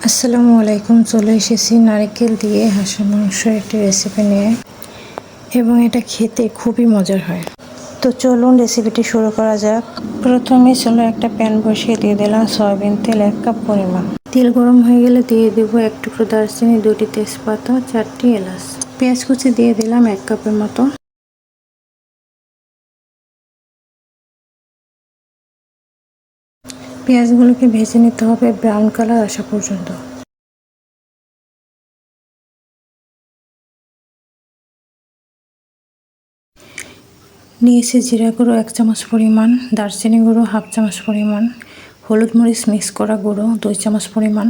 আসসালামু আলাইকুম। চলে এসেছি নারকেল দিয়ে হাঁসের মাংসের একটি রেসিপি নিয়ে, এবং এটা খেতে খুবই মজার হয়। তো চলুন রেসিপিটি শুরু করা যাক। প্রথমে চলো একটা প্যান বসিয়ে দিয়ে দিলাম সয়াবিন তেল 1 কাপ পরিমাণ। তেল গরম হয়ে গেলে দিয়ে দেব 1 টুকরো দারচিনি, 2টি তেজপাতা, 4টি এলাচ। পেঁয়াজ কুচি দিয়ে দিলাম 1 কাপের মতো। পেঁয়াজগুলোকে ভেজে নিতে হবে ব্রাউন কালার আসা পর্যন্ত। নিয়েছি জিরা গুঁড়ো 1 চামচ পরিমাণ, দারচিনি গুঁড়ো 1/2 চামচ পরিমাণ, হলুদ মরিচ মিক্স করা গুঁড়ো 2 চামচ পরিমাণ,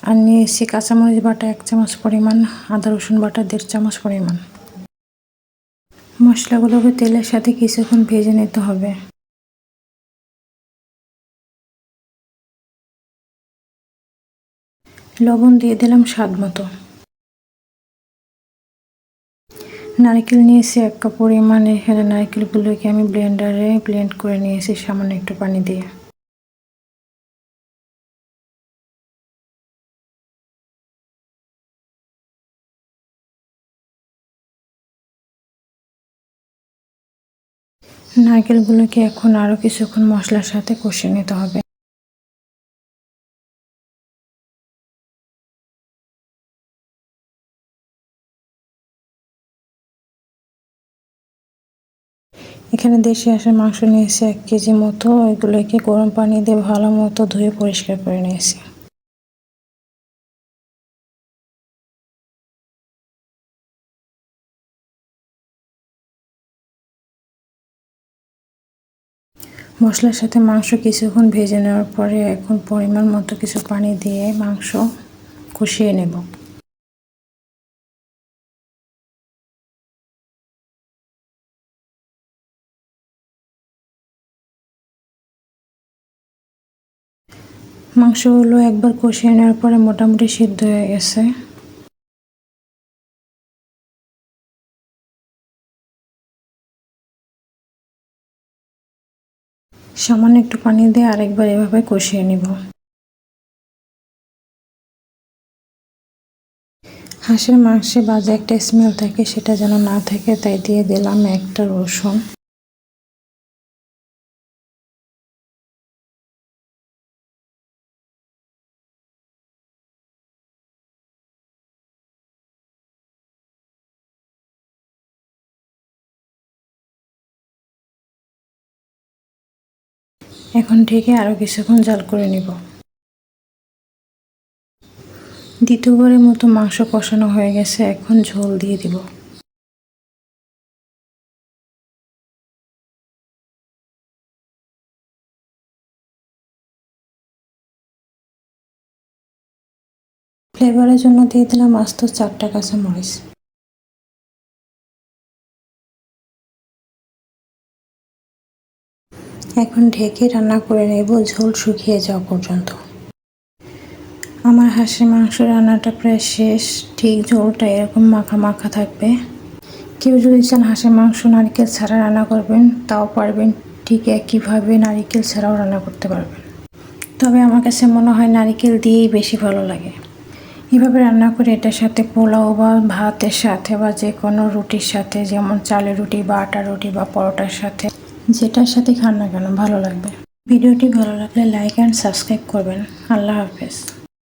আর নিয়েছি কাঁচামরিচ বাটা 1 চামচ পরিমাণ, আদা রসুন বাটা 1.5 চামচ পরিমাণ। মশলাগুলোকে তেলের সাথে কিছুক্ষণ ভেজে নিতে হবে। লবণ দিয়ে দিলাম স্বাদ মতো। নারকেল নিয়েছি 1 কাপ পরিমাণ। এখানে নারকেলগুলোকে আমি ব্লেন্ডারে ব্লেন্ড করে নিয়েছি সামান্য একটু পানি দিয়ে। নারকেলগুলোকে এখন আরও কিছুক্ষণ মশলার সাথে কষিয়ে নিতে হবে। এখানে দেশি হাঁসের মাংস নিয়েছি 1 কেজি মতো। এগুলোকে গরম পানি দিয়ে ভালো মতো ধুয়ে পরিষ্কার করে নিয়েছি। মশলার সাথে মাংস কিছুক্ষণ ভেজে নেওয়ার পরে এখন পরিমাণ মতো কিছু পানি দিয়ে মাংস কষিয়ে নেব। মাংসগুলো একবার কষিয়ে নেওয়ার পরে মোটামুটি সিদ্ধ হয়ে গেছে। সামান্য একটু পানি দিয়ে আরেকবার এভাবে কষিয়ে নিব। হাঁসের মাংসে বাজে একটা স্মেল থাকে, সেটা যেন না থাকে, তাই দিয়ে দিলাম 1টা রসুন। এখন ঢেকে আরও কিছুক্ষণ জাল করে নিব। দ্বিতীয়বারের মতো মাংস কষানো হয়ে গেছে, এখন ঝোল দিয়ে দিব। ফ্লেভারের জন্য দিয়ে দিলাম আস্ত 4টা কাঁচামরিচ। এখন ঢেকে রান্না করে নেব ঝোল শুকিয়ে যাওয়া পর্যন্ত। আমার হাঁসের মাংস রান্নাটা প্রায় শেষ। ঠিক ঝোলটা এরকম মাখা মাখা থাকবে। কেউ যদি চান হাঁসের মাংস নারকেল ছাড়া রান্না করবেন, তাও পারবেন। ঠিক একইভাবে নারকেল ছাড়াও রান্না করতে পারবেন, তবে আমার কাছে মনে হয় নারকেল দিয়েই বেশি ভালো লাগে। এভাবে রান্না করে এটার সাথে পোলাও বা ভাতের সাথে বা যে কোনো রুটির সাথে, যেমন চালের রুটি বা আটা রুটি বা পরোটার সাথে, যেটার সাথে খান না কেন ভালো লাগবে। ভিডিওটি ভালো লাগলে লাইক অ্যান্ড সাবস্ক্রাইব করবেন। আল্লাহ হাফেজ।